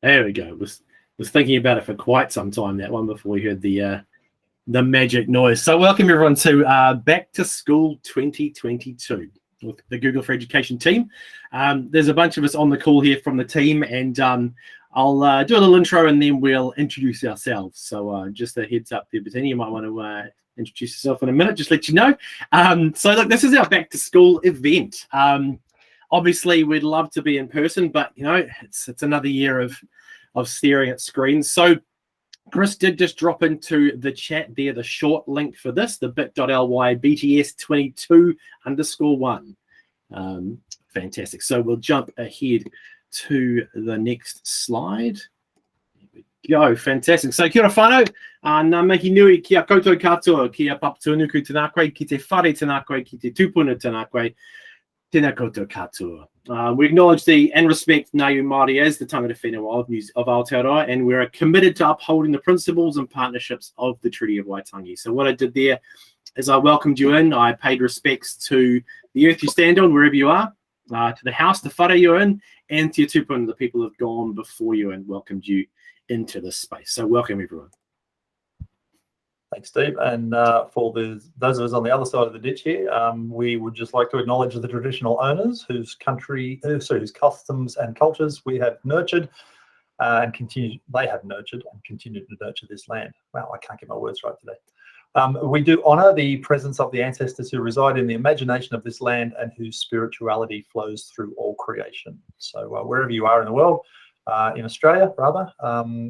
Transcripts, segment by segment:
There we go. Was thinking about it for quite some time, that one, before we heard the magic noise. So welcome everyone to Back to School 2022 with the Google for Education team. There's a bunch of us on the call here from the team, and I'll do a little intro and then we'll introduce ourselves. So just a heads up there, Bettina, you might want to introduce yourself in a minute, just let you know. So look, this is our Back to School event. Obviously, we'd love to be in person, but you know, it's another year of staring at screens. So Chris did just drop into the chat there the short link for this, the bit.ly BTS22_1. Fantastic. So we'll jump ahead to the next slide. There we go. Fantastic. So kia ora whanau, nā mihi nui kia koutou katoa, kia papatuanuku tēnā koe, ki te whare tēnā koe, ki te tupuna tēnā koe, tēnā koutou katoa. We acknowledge and respect Ngāi Māori as the tangata whenua of Aotearoa, and we're committed to upholding the principles and partnerships of the Treaty of Waitangi. So what I did there is I welcomed you in. I paid respects to the earth you stand on, wherever you are, to the house, the whare you're in, and to your tupuna, the people who have gone before you and welcomed you into this space. So welcome, everyone. Thanks, Steve. And for those of us on the other side of the ditch here, we would just like to acknowledge the traditional owners whose customs and cultures we have nurtured and continue. They have nurtured and continue to nurture this land. Wow, I can't get my words right today. We do honour the presence of the ancestors who reside in the imagination of this land and whose spirituality flows through all creation. So wherever you are in the world, in Australia rather,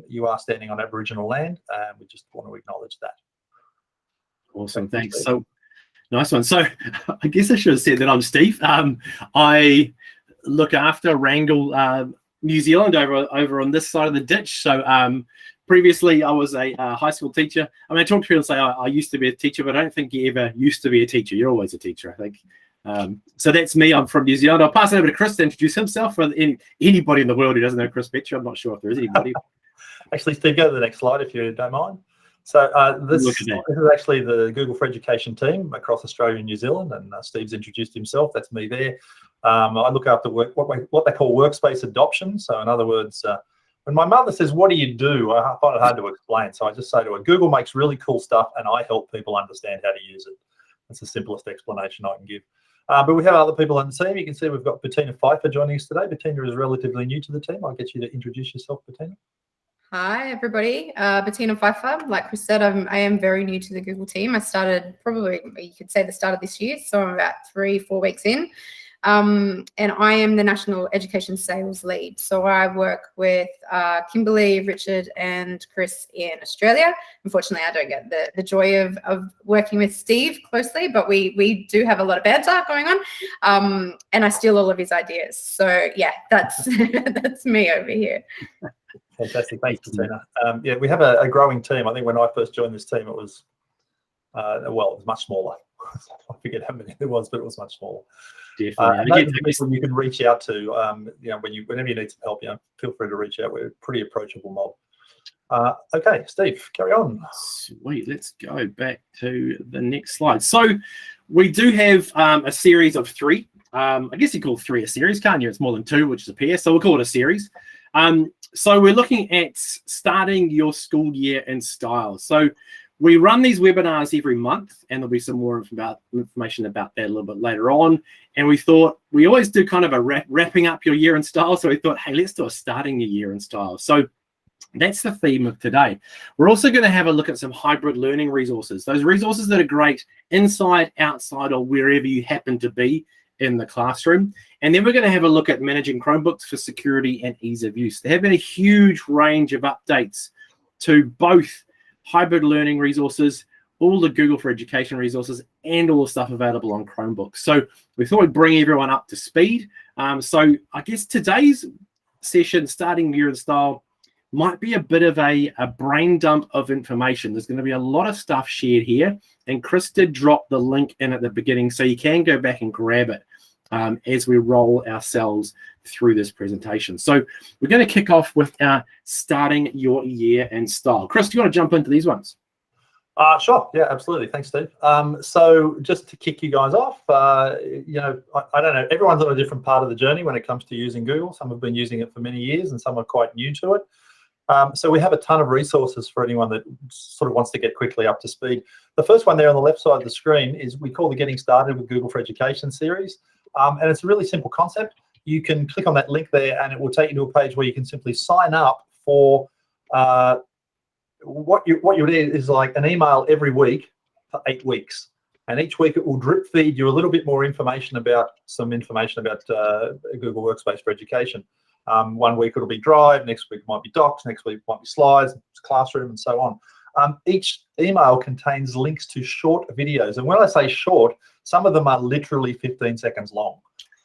you are standing on Aboriginal land, and we just want to acknowledge that. Awesome, thanks. So nice one. So I guess I should have said that I'm Steve. I look after Wrangle, New Zealand over on this side of the ditch. So previously I was a high school teacher. I mean, I talk to people and say I used to be a teacher, but I don't think you ever used to be a teacher. You're always a teacher, I think. So that's me. I'm from New Zealand. I'll pass it over to Chris to introduce himself. For anybody in the world who doesn't know Chris Betcher, I'm not sure if there is anybody. Actually, Steve, go to the next slide if you don't mind. So this is actually the Google for Education team across Australia and New Zealand, and Steve's introduced himself. That's me there. I look after what they call workspace adoption. So in other words, when my mother says, "What do you do?" I find it hard to explain. So I just say to her, "Google makes really cool stuff, and I help people understand how to use it." That's the simplest explanation I can give. But we have other people on the team. You can see we've got Bettina Pfeiffer joining us today. Bettina is relatively new to the team. I'll get you to introduce yourself, Bettina. Hi, everybody. Bettina Pfeiffer. Like Chris said, I am very new to the Google team. I started probably, you could say, the start of this year, so I'm about 3-4 weeks in. And I am the National Education Sales Lead. So I work with Kimberly, Richard, and Chris in Australia. Unfortunately, I don't get the joy of working with Steve closely, but we do have a lot of banter going on. And I steal all of his ideas. So yeah, that's that's me over here. Fantastic, thanks, Bettina. Yeah, we have a growing team. I think when I first joined this team, it was it was much smaller. I forget how many there was, but it was much smaller. Definitely. People you can reach out to, whenever you need some help, feel free to reach out. We're a pretty approachable mob. Okay, Steve, carry on. Sweet, let's go back to the next slide. So we do have a series of 3. I guess you call 3 a series, can't you? It's more than 2, which is a pair, so we'll call it a series. So we're looking at starting your school year in style. So we run these webinars every month, and there'll be some more information about that a little bit later on. And we thought we always do kind of a wrapping up your year in style. So we thought, hey, let's do a starting your year in style. So that's the theme of today. We're also going to have a look at some hybrid learning resources, those resources that are great inside, outside, or wherever you happen to be in the classroom. And then we're going to have a look at managing Chromebooks for security and ease of use. There have been a huge range of updates to both hybrid learning resources, all the Google for Education resources, and all the stuff available on Chromebooks. So we thought we'd bring everyone up to speed. So I guess today's session, starting year in style, might be a bit of a brain dump of information. There's going to be a lot of stuff shared here, and Chris did drop the link in at the beginning, so you can go back and grab it as we roll ourselves through this presentation. So we're going to kick off with our starting your year in style. Chris, do you want to jump into these ones? Sure. Yeah, absolutely. Thanks, Steve. So just to kick you guys off, you know, I don't know, everyone's on a different part of the journey when it comes to using Google. Some have been using it for many years and some are quite new to it. So we have a ton of resources for anyone that sort of wants to get quickly up to speed. The first one there on the left side of the screen is we call the Getting Started with Google for Education series. And it's a really simple concept. You can click on that link there and it will take you to a page where you can simply sign up for what you would is like an email every week for 8 weeks. And each week it will drip feed you a little bit more information about Google Workspace for Education. 1 week it'll be Drive, next week might be Docs, next week might be Slides, Classroom, and so on. Each email contains links to short videos. And when I say short, some of them are literally 15 seconds long.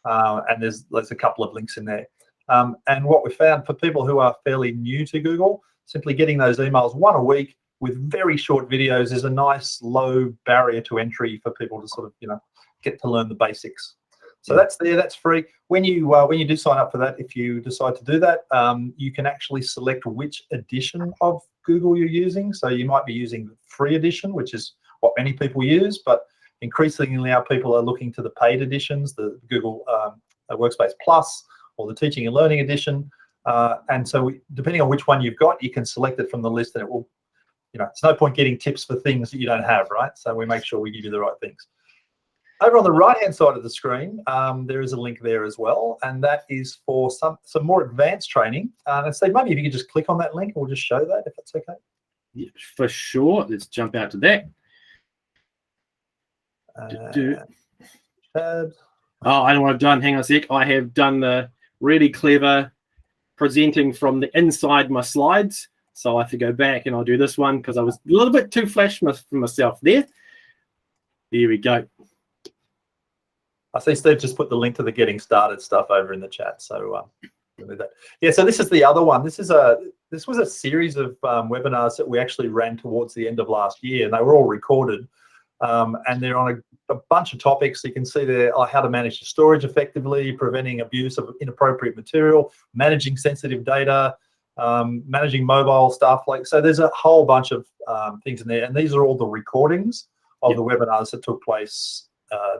And there's a couple of links in there. And what we found for people who are fairly new to Google, simply getting those emails 1 a week with very short videos is a nice low barrier to entry for people to sort of, you know, get to learn the basics. So that's there, that's free. When you do sign up for that, if you decide to do that, you can actually select which edition of Google you're using. So you might be using the free edition, which is what many people use, but increasingly now people are looking to the paid editions, the Google Workspace Plus or the Teaching and Learning edition. And so depending on which one you've got, you can select it from the list and it will, you know, it's no point getting tips for things that you don't have, right? So we make sure we give you the right things. Over on the right-hand side of the screen, there is a link there as well, and that is for some more advanced training. And Steve, maybe if you could just click on that link, and we'll just show that, if that's okay. Yeah, for sure. Let's jump out to that. Oh, I know what I've done. Hang on a sec. I have done the really clever presenting from the inside my slides. So I have to go back and I'll do this one because I was a little bit too flash for myself there. There we go. I see Steve just put the link to the Getting Started stuff over in the chat. So that. Yeah, so this is the other one. This was a series of webinars that we actually ran towards the end of last year, and they were all recorded. And they're on a bunch of topics. You can see there how to manage your storage effectively, preventing abuse of inappropriate material, managing sensitive data, managing mobile stuff. So there's a whole bunch of things in there, and these are all the recordings of the webinars that took place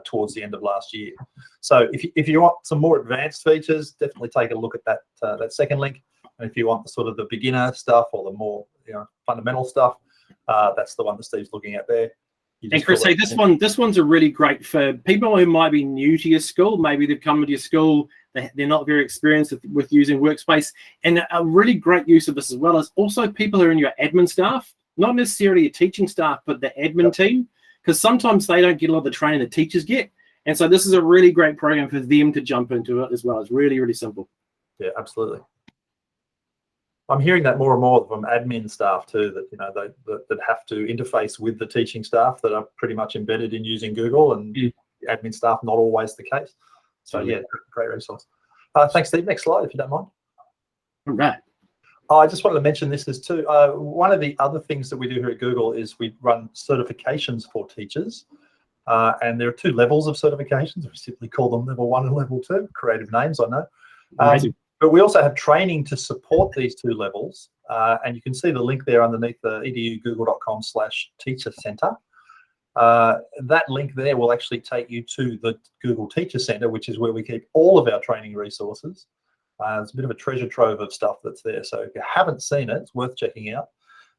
towards the end of last year. So if you want some more advanced features, definitely take a look at that second link. And if you want the sort of the beginner stuff or the more fundamental stuff, that's the one that Steve's looking at there. And Chris, say this one's a really great for people who might be new to your school. Maybe they've come into your school, they're not very experienced with using Workspace, and a really great use of this as well as also people who are in your admin staff, not necessarily your teaching staff, but the admin team, because sometimes they don't get a lot of the training the teachers get. And so this is a really great program for them to jump into it as well. It's really, really simple. Yeah, absolutely. I'm hearing that more and more from admin staff too, that that have to interface with the teaching staff that are pretty much embedded in using Google, and admin staff not always the case. So yeah, great resource. Thanks, Steve. Next slide, if you don't mind. All right. I just wanted to mention this as too. One of the other things that we do here at Google is we run certifications for teachers. And there are 2 levels of certifications. We simply call them level 1 and level 2. Creative names, I know. But we also have training to support these 2 levels. And you can see the link there underneath the edugoogle.com/teacher center. That link there will actually take you to the Google Teacher Center, which is where we keep all of our training resources. There's a bit of a treasure trove of stuff that's there. So if you haven't seen it, it's worth checking out.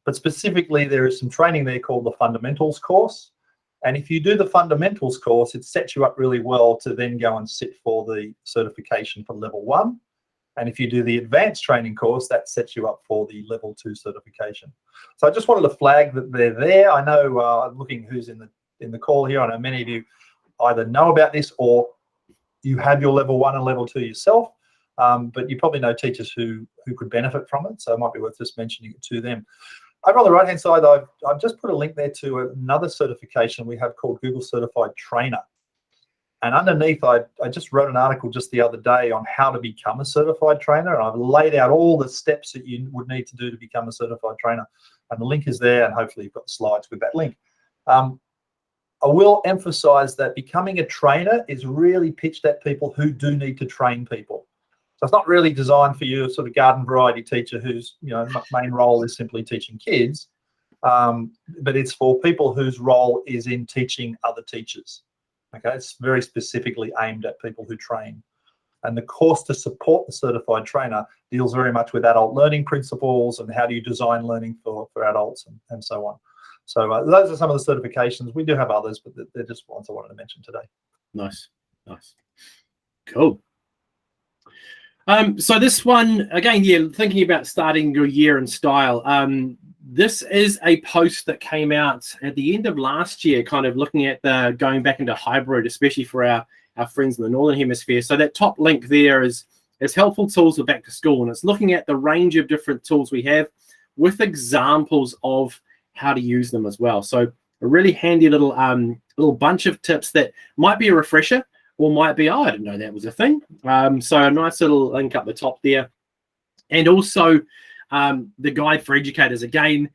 But specifically, there is some training there called the Fundamentals course. And if you do the Fundamentals course, it sets you up really well to then go and sit for the certification for level 1. And if you do the advanced training course, that sets you up for the level 2 certification. So I just wanted to flag that they're there. I know, looking who's in the call here, I know many of you either know about this or you have your level 1 and level 2 yourself. But you probably know teachers who could benefit from it, so it might be worth just mentioning it to them. Over on the right-hand side, I've just put a link there to another certification we have called Google Certified Trainer. And underneath, I just wrote an article just the other day on how to become a certified trainer, and I've laid out all the steps that you would need to do to become a certified trainer. And the link is there, and hopefully you've got the slides with that link. I will emphasize that becoming a trainer is really pitched at people who do need to train people. So it's not really designed for you, a sort of garden variety teacher whose main role is simply teaching kids. but it's for people whose role is in teaching other teachers. Okay, it's very specifically aimed at people who train. And the course to support the certified trainer deals very much with adult learning principles and how do you design learning for adults and so on. So those are some of the certifications. We do have others, but they're just ones I wanted to mention today. Nice. Cool. So this one, again, thinking about starting your year in style. This is a post that came out at the end of last year, kind of looking at the going back into hybrid, especially for our friends in the Northern Hemisphere. So that top link there is helpful tools for back to school. And it's looking at the range of different tools we have with examples of how to use them as well. So a really handy little bunch of tips that might be a refresher or might be, I didn't know that was a thing. So a nice little link up the top there. And also the guide for educators, again,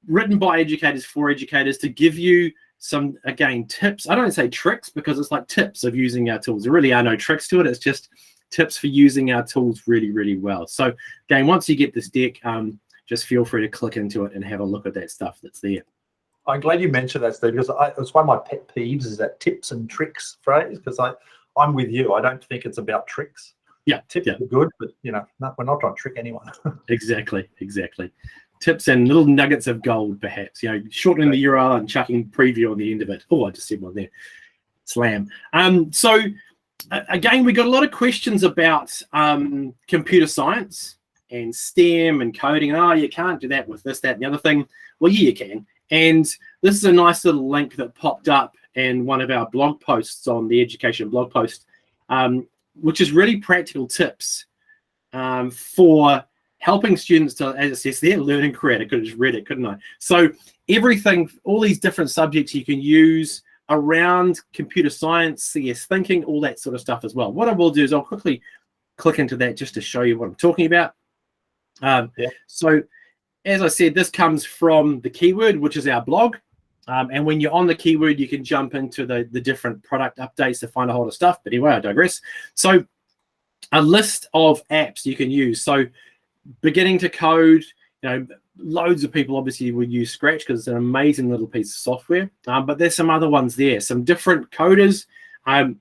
written by educators for educators to give you some, again, tips. I don't say tricks because it's like tips of using our tools. There really are no tricks to it. It's just tips for using our tools really, really well. So again, once you get this deck, just feel free to click into it and have a look at that stuff that's there. I'm glad you mentioned that, Steve, because it's one of my pet peeves is that tips and tricks phrase, because I'm with you. I don't think it's about tricks. Yeah, tips are good, but we're not trying to trick anyone. Exactly. Tips and little nuggets of gold, perhaps. Shortening the URL and chucking preview on the end of it. Oh, I just said one there. Slam. So again, we got a lot of questions about computer science and STEM and coding. Oh, you can't do that with this, that, and the other thing. Well, yeah, you can. And this is a nice little link that popped up in one of our blog posts on the education blog post, which is really practical tips for helping students to, as it says, their learning career. I could have just read it, couldn't I? So everything, all these different subjects you can use around computer science, CS thinking, all that sort of stuff as well. What I will do is I'll quickly click into that just to show you what I'm talking about. So as I said, this comes from the keyword, which is our blog. And when you're on the keyword, you can jump into the different product updates to find a whole lot of stuff. But anyway, I digress. So a list of apps you can use. So beginning to code, loads of people obviously would use Scratch because it's an amazing little piece of software. But there's some other ones there, some different coders. I'll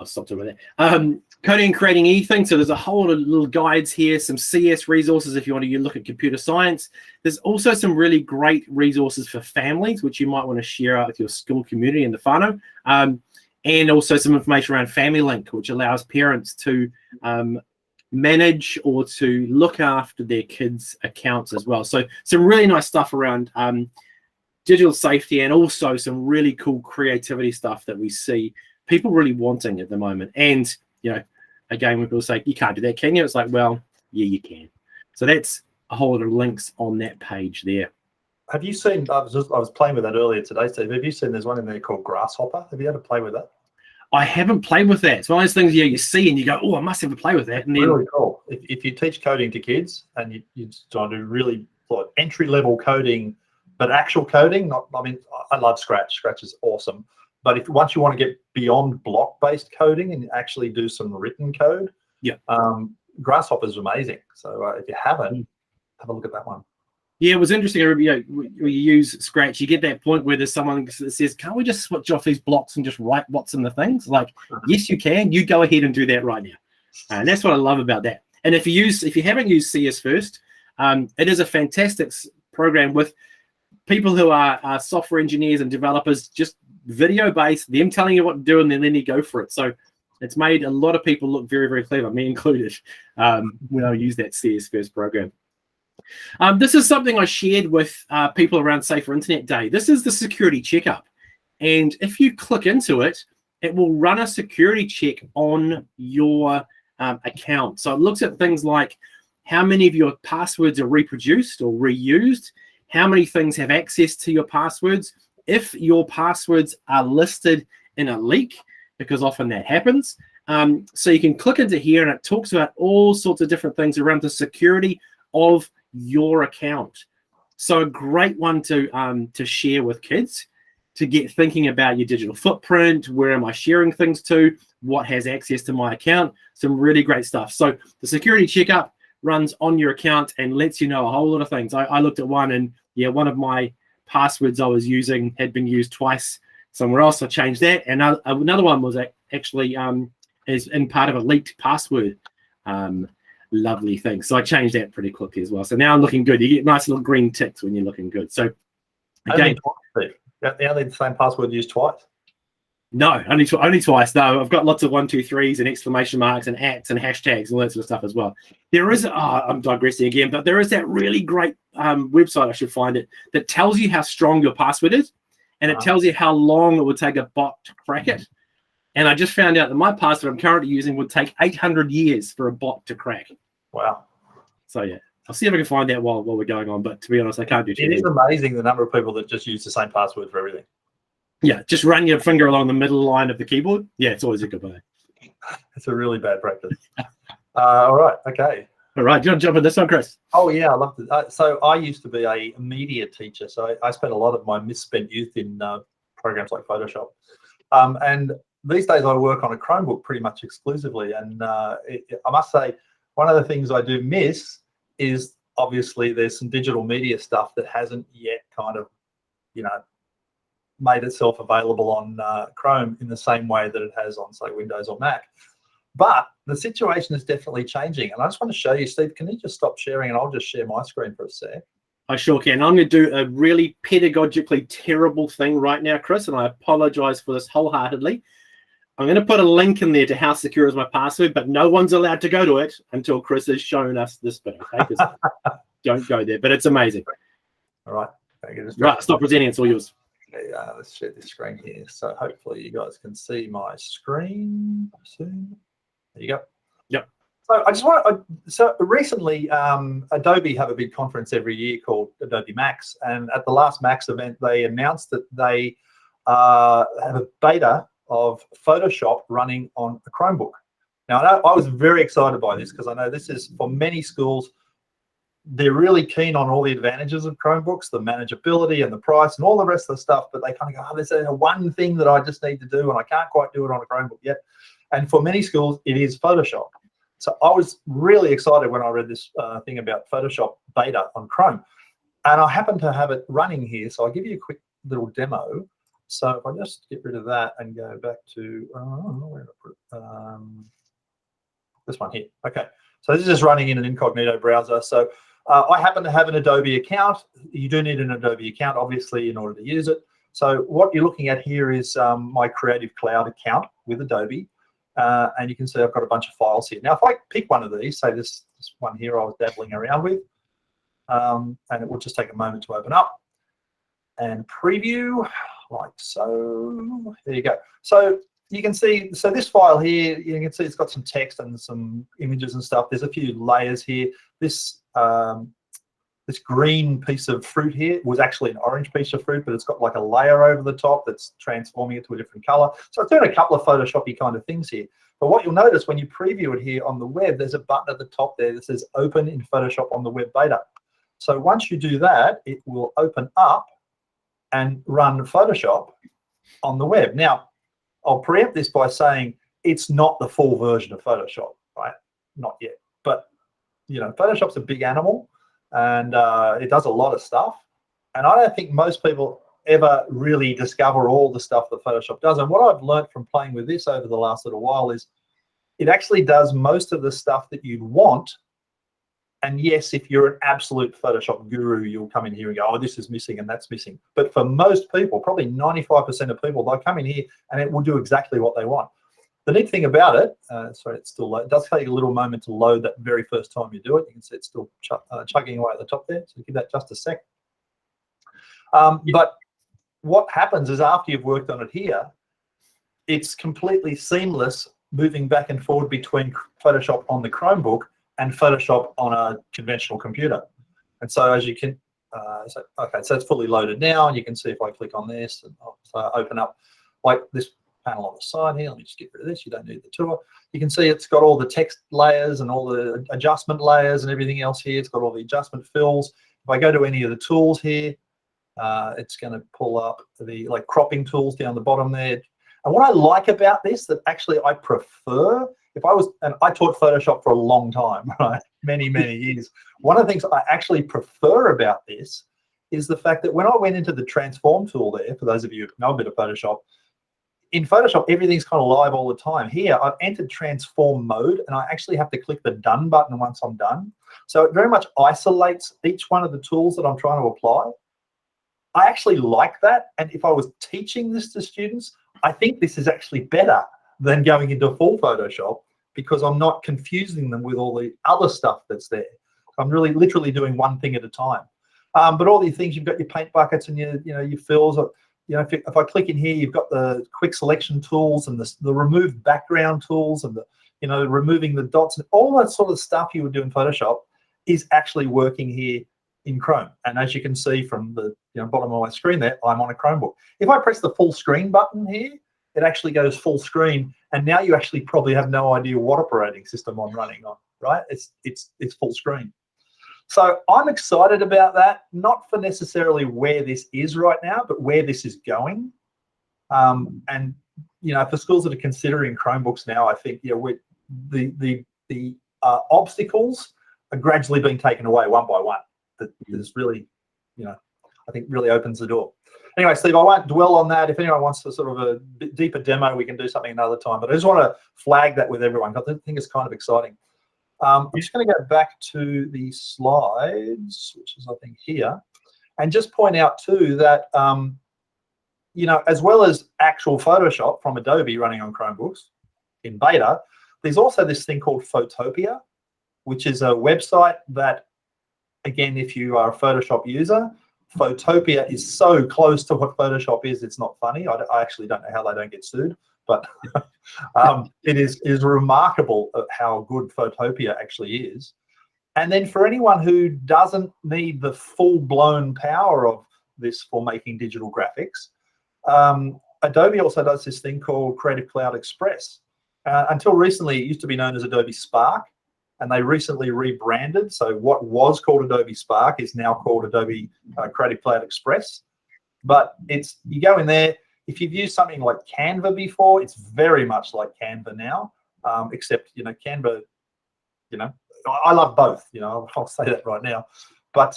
stop talking about that. Coding and creating anything. So there's a whole lot of little guides here, some CS resources if you want to look at computer science. There's also some really great resources for families, which you might want to share out with your school community in the whānau. And also some information around Family Link, which allows parents to manage or to look after their kids' accounts as well. So some really nice stuff around digital safety and also some really cool creativity stuff that we see people really wanting at the moment. And, again, when people say, you can't do that, can you? It's like, well, yeah, you can. So that's a whole lot of links on that page there. Have you seen, I was playing with that earlier today, Steve. Have you seen there's one in there called Grasshopper? Have you had to play with that? I haven't played with that. It's one of those things you see and you go, oh, I must have a play with that. And then, really cool. If you teach coding to kids and you try to do really entry-level coding, but actual coding, I love Scratch. Scratch is awesome. But once you want to get beyond block-based coding and actually do some written code, Grasshopper is amazing. So if you haven't, have a look at that one. Yeah, it was interesting. When you use Scratch, you get that point where there's someone that says, can't we just switch off these blocks and just write what's in the things? Like, yes, you can. You go ahead and do that right now. And that's what I love about that. And if you haven't used CS First, it is a fantastic program with people who are software engineers and developers, just video-based, them telling you what to do, and then you go for it. So it's made a lot of people look very, very clever, me included, when I use that CS First program. This is something I shared with people around Safer Internet Day. This is the security checkup. And if you click into it, it will run a security check on your account. So it looks at things like how many of your passwords are reproduced or reused, how many things have access to your passwords, if your passwords are listed in a leak, because often that happens. So you can click into here and it talks about all sorts of different things around the security of your account. So a great one to share with kids to get thinking about your digital footprint. Where am I sharing things to? What has access to my account? Some really great stuff. So the security checkup, runs on your account and lets you know a whole lot of things. I looked at one, and yeah, one of my passwords I was using had been used twice somewhere else. I changed that, and another one was actually is in part of a leaked password. Lovely thing. So I changed that pretty quickly as well. So now I'm looking good. You get nice little green ticks when you're looking good. So again, only the same password used twice. No, only twice. No, I've got lots of 1, 2, 3s and exclamation marks and @ and hashtags and all that sort of stuff as well. There is, I'm digressing again, but there is that really great website, I should find it, that tells you how strong your password is, and it tells you how long it would take a bot to crack it. And I just found out that my password I'm currently using would take 800 years for a bot to crack. Wow. So yeah, I'll see if I can find that while we're going on. But to be honest, I can't do too It is amazing the number of people that just use the same password for everything. Yeah, just run your finger along the middle line of the keyboard. Yeah, it's always a good way. It's a really bad practice. All right, okay. All right, do you want to jump in this one, Chris? Oh yeah, I love it. So I used to be a media teacher, so I spent a lot of my misspent youth in programs like Photoshop. And these days I work on a Chromebook pretty much exclusively. And I must say, one of the things I do miss is obviously there's some digital media stuff that hasn't yet kind of, made itself available on Chrome in the same way that it has on, say, Windows or Mac. But the situation is definitely changing. And I just want to show you, Steve, can you just stop sharing and I'll just share my screen for a sec? I sure can. I'm going to do a really pedagogically terrible thing right now, Chris, and I apologize for this wholeheartedly. I'm going to put a link in there to how secure is my password, but no one's allowed to go to it until Chris has shown us this bit, okay? Don't go there, but it's amazing. All right. Right, stop presenting. It's all yours. Okay, let's share this screen here. So hopefully you guys can see my screen soon. There you go. Yep. So I just so recently Adobe have a big conference every year called Adobe Max, and at the last Max event they announced that they have a beta of Photoshop running on a Chromebook. Now I was very excited by this because I know this is, for many schools, they're really keen on all the advantages of Chromebooks, the manageability and the price and all the rest of the stuff, but they kind of go, oh, there's one thing that I just need to do and I can't quite do it on a Chromebook yet. And for many schools, it is Photoshop. So I was really excited when I read this thing about Photoshop beta on Chrome. And I happen to have it running here, so I'll give you a quick little demo. So if I just get rid of that and go back to, where did I put it? This one here. Okay, so this is running in an incognito browser. So I happen to have an Adobe account. You do need an Adobe account, obviously, in order to use it. So what you're looking at here is my Creative Cloud account with Adobe. And you can see I've got a bunch of files here. Now, if I pick one of these, say this one here I was dabbling around with, and it will just take a moment to open up and preview like so. There you go. So you can see, so this file here, you can see it's got some text and some images and stuff. There's a few layers here. This this green piece of fruit here was actually an orange piece of fruit, but it's got like a layer over the top that's transforming it to a different color. So it's doing a couple of Photoshop-y kind of things here. But what you'll notice when you preview it here on the web, there's a button at the top there that says Open in Photoshop on the web beta. So once you do that, it will open up and run Photoshop on the web. Now, I'll preempt this by saying it's not the full version of Photoshop, right? Not yet. But, Photoshop's a big animal, and it does a lot of stuff. And I don't think most people ever really discover all the stuff that Photoshop does. And what I've learned from playing with this over the last little while is it actually does most of the stuff that you'd want. And yes, if you're an absolute Photoshop guru, you'll come in here and go, oh, this is missing and that's missing. But for most people, probably 95% of people, they'll come in here and it will do exactly what they want. The neat thing about it, sorry, it's still low. It does take a little moment to load that very first time you do it. You can see it's still chugging away at the top there. So give that just a sec. But what happens is after you've worked on it here, it's completely seamless moving back and forward between Photoshop on the Chromebook and Photoshop on a conventional computer. And so as you can, okay, so it's fully loaded now. And you can see if I click on this and I'll open up like this panel on the side here. Let me just get rid of this. You don't need the tour. You can see it's got all the text layers and all the adjustment layers and everything else here. It's got all the adjustment fills. If I go to any of the tools here, it's going to pull up the cropping tools down the bottom there. And what I like about this that actually I prefer if I was, and I taught Photoshop for a long time, right? Many years. One of the things I actually prefer about this is the fact that when I went into the transform tool there, for those of you who know a bit of Photoshop, in Photoshop, everything's kind of live all the time. Here, I've entered transform mode, and I actually have to click the done button once I'm done. So it very much isolates each one of the tools that I'm trying to apply. I actually like that. And if I was teaching this to students, I think this is actually better than going into full Photoshop, because I'm not confusing them with all the other stuff that's there. I'm really literally doing one thing at a time. But all these things, you've got your paint buckets and your fills. If I click in here, you've got the quick selection tools and the remove background tools and the removing the dots and all that sort of stuff you would do in Photoshop is actually working here in Chrome. And as you can see from the bottom of my screen there, I'm on a Chromebook. If I press the full screen button here, it actually goes full screen, and now you actually probably have no idea what operating system I'm running on, right? It's full screen. So I'm excited about that, not for necessarily where this is right now, but where this is going. And for schools that are considering Chromebooks now, I think the obstacles are gradually being taken away one by one. That is really, I think really opens the door. Anyway, Steve, I won't dwell on that. If anyone wants a sort of a bit deeper demo, we can do something another time. But I just want to flag that with everyone, because I think it's kind of exciting. I'm just going to go back to the slides, which is, I think, here, and just point out, too, that, as well as actual Photoshop from Adobe running on Chromebooks in beta, there's also this thing called Photopia, which is a website that, again, if you are a Photoshop user, Photopia is so close to what Photoshop is, it's not funny. I actually don't know how they don't get sued, but it is remarkable at how good Photopia actually is. And then for anyone who doesn't need the full-blown power of this for making digital graphics, Adobe also does this thing called Creative Cloud Express. Until recently, it used to be known as Adobe Spark, and they recently rebranded. So what was called Adobe Spark is now called Adobe Creative Cloud Express. But you go in there. If you've used something like Canva before, it's very much like Canva now, except Canva. I love both. I'll say that right now. But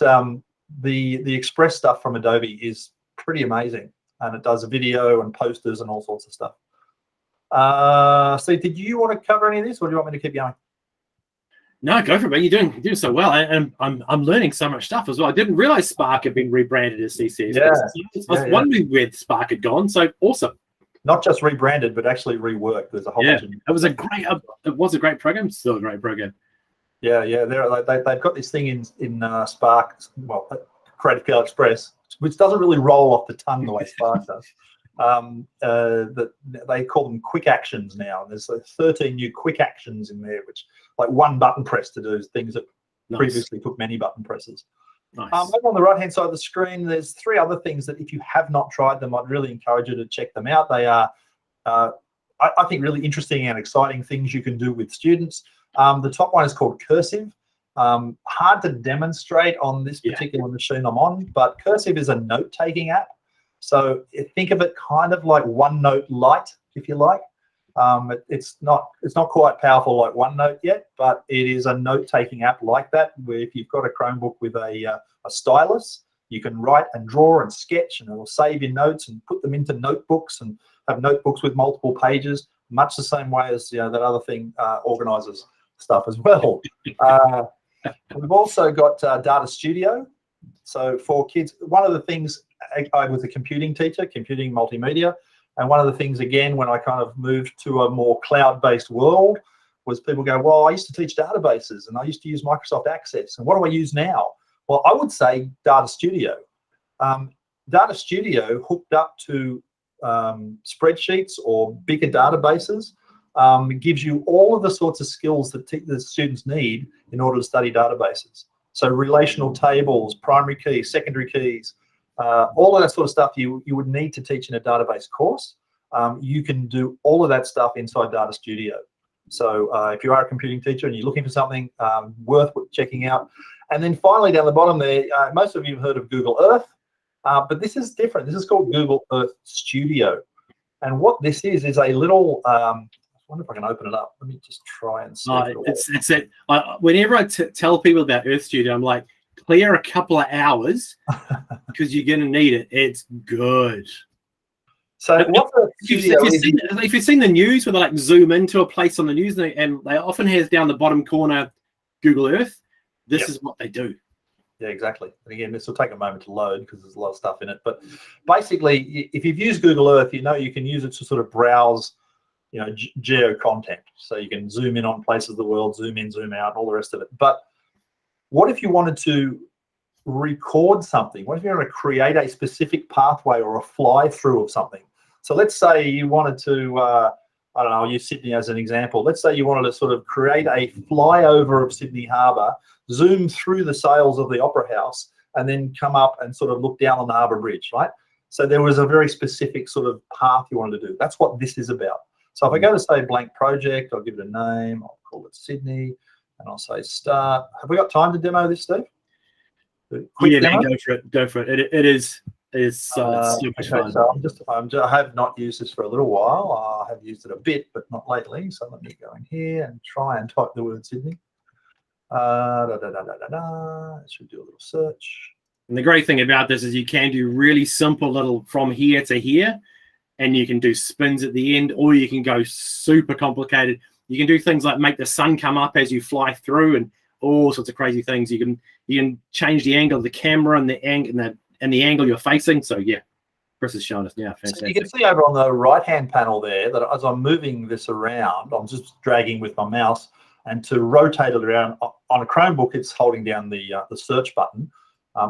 the Express stuff from Adobe is pretty amazing, and it does video and posters and all sorts of stuff. So did you want to cover any of this, or do you want me to keep going? No, go for it, man. You're doing so well, and I'm learning so much stuff as well. I didn't realize Spark had been rebranded as CCS. Yeah. I was wondering where Spark had gone. So awesome. Not just rebranded, but actually reworked. There's a whole bunch of. It was a great program. Still a great program. Yeah. They've got this thing in Spark, well, Creative Cloud Express, which doesn't really roll off the tongue the way Spark does. That they call them quick actions now. And there's 13 new quick actions in there, which like one button press to do things that previously took many button presses. Nice. Over on the right hand side of the screen, there's 3 other things that if you have not tried them, I'd really encourage you to check them out. They are, I think, really interesting and exciting things you can do with students. The top one is called Cursive. Hard to demonstrate on this particular machine I'm on, but Cursive is a note-taking app. So think of it kind of like OneNote Lite, if you like. It's not quite powerful like OneNote yet, but it is a note-taking app like that, where if you've got a Chromebook with a stylus, you can write and draw and sketch, and it will save your notes and put them into notebooks and have notebooks with multiple pages, much the same way as that other thing organizes stuff as well. We've also got Data Studio. So for kids, one of the things, I was a computing teacher, computing multimedia, and one of the things, again, when I kind of moved to a more cloud-based world, was people go, well, I used to teach databases, and I used to use Microsoft Access, and what do I use now? Well, I would say Data Studio. Data Studio hooked up to spreadsheets or bigger databases gives you all of the sorts of skills that the students need in order to study databases. So relational tables, primary keys, secondary keys, all of that sort of stuff you would need to teach in a database course. You can do all of that stuff inside Data Studio. So if you are a computing teacher and you're looking for something worth checking out. And then finally down the bottom there, most of you have heard of Google Earth, but this is different. This is called Google Earth Studio. And what this is a little, wonder if I can open it up. Let me just try and see. It's it. Whenever I tell people about Earth Studio, I'm like, clear a couple of hours because you're going to need it. It's good. So if you've seen the news where they like zoom into a place on the news and they often has down the bottom corner Google Earth, this is what they do. Yeah, exactly. And again, this will take a moment to load because there's a lot of stuff in it. But basically, if you've used Google Earth, you know you can use it to sort of browse, geo content. So you can zoom in on places of the world, zoom in, zoom out, all the rest of it. But what if you wanted to record something? What if you want to create a specific pathway or a fly through of something? So let's say you wanted to, I don't know, I'll use Sydney as an example. Let's say you wanted to sort of create a flyover of Sydney Harbour, zoom through the sails of the Opera House, and then come up and sort of look down on the Harbour Bridge, right? So there was a very specific sort of path you wanted to do. That's what this is about. So if I go to say blank project, I'll give it a name, I'll call it Sydney, and I'll say start. Have we got time to demo this, Steve? Quick demo? Man, go for it. It is super fun. So I have not used this for a little while. I have used it a bit, but not lately. So let me go in here and try and type the word Sydney. Should do a little search. And the great thing about this is you can do really simple little from here to here, and you can do spins at the end, or you can go super complicated. You can do things like make the sun come up as you fly through, and all sorts of crazy things. You can change the angle of the camera and the angle you're facing. So yeah, Chris is showing us now. Fantastic. So you can see over on the right-hand panel there that as I'm moving this around, I'm just dragging with my mouse, and to rotate it around on a Chromebook, it's holding down the search button.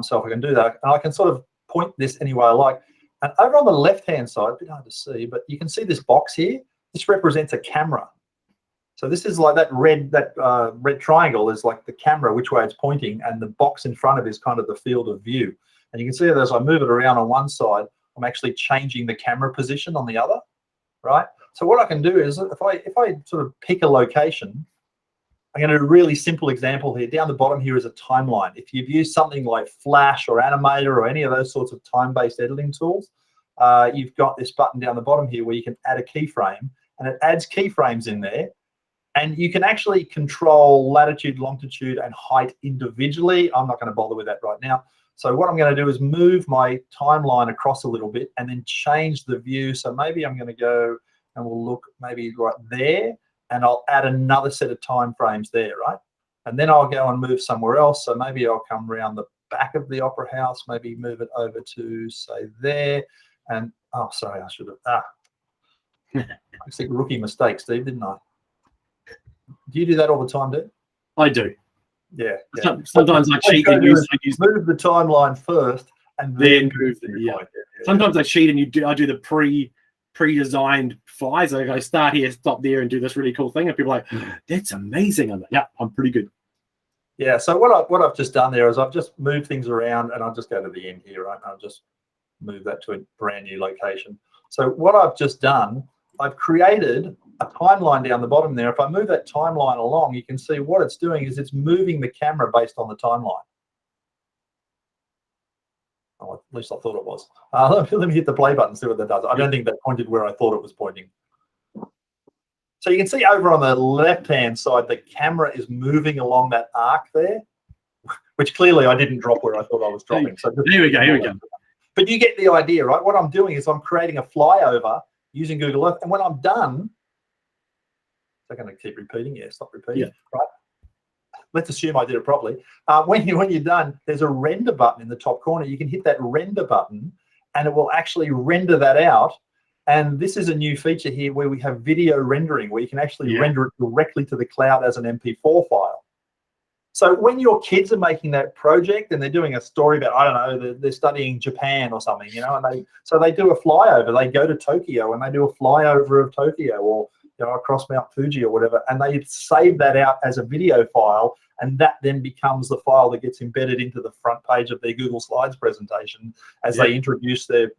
So if I can do that, and I can sort of point this any way I like. And over on the left-hand side, a bit hard to see, but you can see this box here. This represents a camera. So this is like that red triangle is like the camera, which way it's pointing, and the box in front of it is kind of the field of view. And you can see that as I move it around on one side, I'm actually changing the camera position on the other, right? So what I can do is if I sort of pick a location, I'm going to do a really simple example here. Down the bottom here is a timeline. If you've used something like Flash or Animator or any of those sorts of time-based editing tools, you've got this button down the bottom here where you can add a keyframe, and it adds keyframes in there. And you can actually control latitude, longitude, and height individually. I'm not going to bother with that right now. So what I'm going to do is move my timeline across a little bit and then change the view. So maybe I'm going to go and we'll look maybe right there, and I'll add another set of time frames there, right? And then I'll go and move somewhere else. So maybe I'll come around the back of the Opera House, maybe move it over to, say, there. And, oh, sorry, I should have, I think rookie mistake, Steve, didn't I? Do you do that all the time, dude? I do. Yeah. Sometimes I cheat and use move the timeline first and then move the yeah. Sometimes I cheat and I do the pre-designed flies. Like I start here, stop there, and do this really cool thing, and people are like, "That's amazing!" I'm like, "Yeah, I'm pretty good." Yeah. So what I've just done there is I've just moved things around, and I'll just go to the end here, right? I'll just move that to a brand new location. So what I've just done, I've created a timeline down the bottom there. If I move that timeline along, you can see what it's doing is it's moving the camera based on the timeline. Oh, at least I thought it was. Let me hit the play button, see what that does. I don't think that pointed where I thought it was pointing. So you can see over on the left-hand side, the camera is moving along that arc there, which clearly I didn't drop where I thought I was dropping. So here we go. But you get the idea, right? What I'm doing is I'm creating a flyover using Google Earth, and when I'm done, they're going to keep repeating. Yeah, stop repeating. Yeah. Right. Let's assume I did it properly. When you're done, there's a render button in the top corner. You can hit that render button, and it will actually render that out. And this is a new feature here where we have video rendering, where you can actually render it directly to the cloud as an MP4 file. So when your kids are making that project and they're doing a story about, I don't know, they're studying Japan or something, and they do a flyover. They go to Tokyo and they do a flyover of Tokyo, or across Mount Fuji or whatever, and they save that out as a video file, and that then becomes the file that gets embedded into the front page of their Google Slides presentation as they introduce their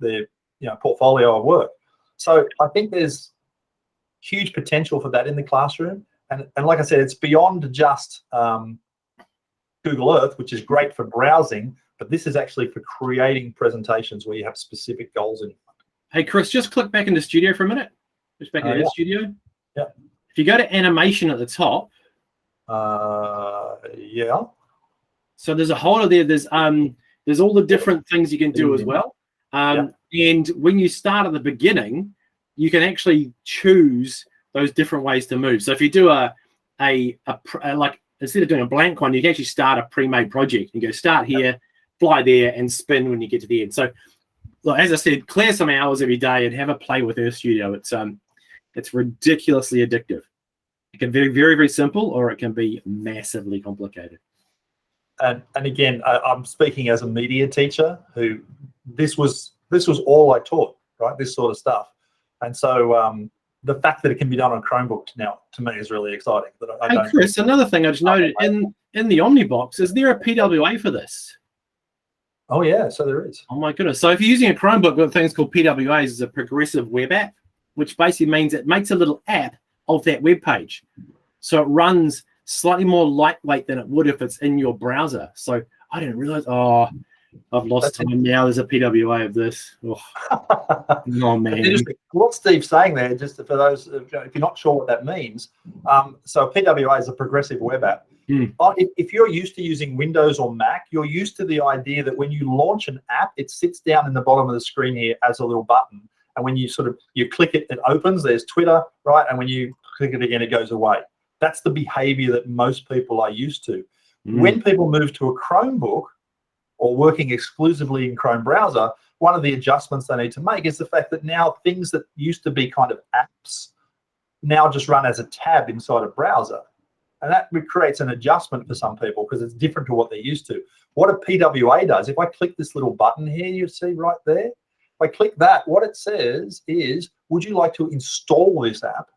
portfolio of work. So I think there's huge potential for that in the classroom, and like I said, it's beyond just Google Earth, which is great for browsing, but this is actually for creating presentations where you have specific goals in. Hey, Chris, just click back into Studio for a minute. Just back into Studio. Yeah. If you go to animation at the top. Yeah. So there's a whole lot there. There's all the different things you can do as well. And when you start at the beginning, you can actually choose those different ways to move. So if you do like instead of doing a blank one, you can actually start a pre-made project. You go start here, fly there, and spin when you get to the end. So, look, as I said, clear some hours every day and have a play with Earth Studio. It's ridiculously addictive. It can be very, very simple, or it can be massively complicated. And again, I'm speaking as a media teacher who this was all I taught, right? This sort of stuff. And so the fact that it can be done on Chromebook now, to me, is really exciting. Hey, Chris, another thing I just noted in the Omnibox, is there a PWA for this? Oh, yeah, so there is. Oh, my goodness. So if you're using a Chromebook with things called PWAs, is a progressive web app, which basically means it makes a little app of that web page. So it runs slightly more lightweight than it would if it's in your browser. So I didn't realize, I've lost time now. There's a PWA of this. Oh man. What Steve's saying there, just for those, if you're not sure what that means, so a PWA is a progressive web app. If you're used to using Windows or Mac, you're used to the idea that when you launch an app, it sits down in the bottom of the screen here as a little button. And when you you click it, it opens, there's Twitter, right? And when you click it again, it goes away. That's the behavior that most people are used to. When people move to a Chromebook or working exclusively in Chrome browser, one of the adjustments they need to make is the fact that now things that used to be kind of apps now just run as a tab inside a browser. And that creates an adjustment for some people because it's different to what they're used to. What a PWA does, if I click this little button here, you see right there, if I click that, what it says is, would you like to install this app?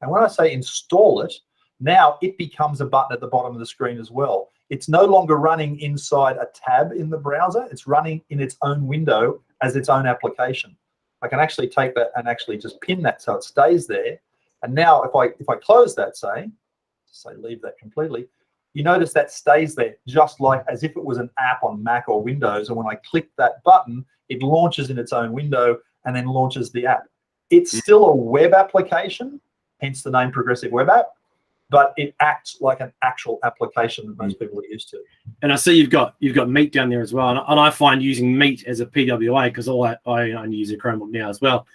And when I say install it, now it becomes a button at the bottom of the screen as well. It's no longer running inside a tab in the browser. It's running in its own window as its own application. I can actually take that and actually just pin that so it stays there. And now if I close that, say leave that completely, you notice that stays there just like as if it was an app on Mac or Windows. And when I click that button, it launches in its own window and then launches the app. It's still a web application, hence the name Progressive Web App, but it acts like an actual application that most people are used to. And I see you've got Meet down there as well, and I find using Meet as a PWA, because I only use a Chromebook now as well.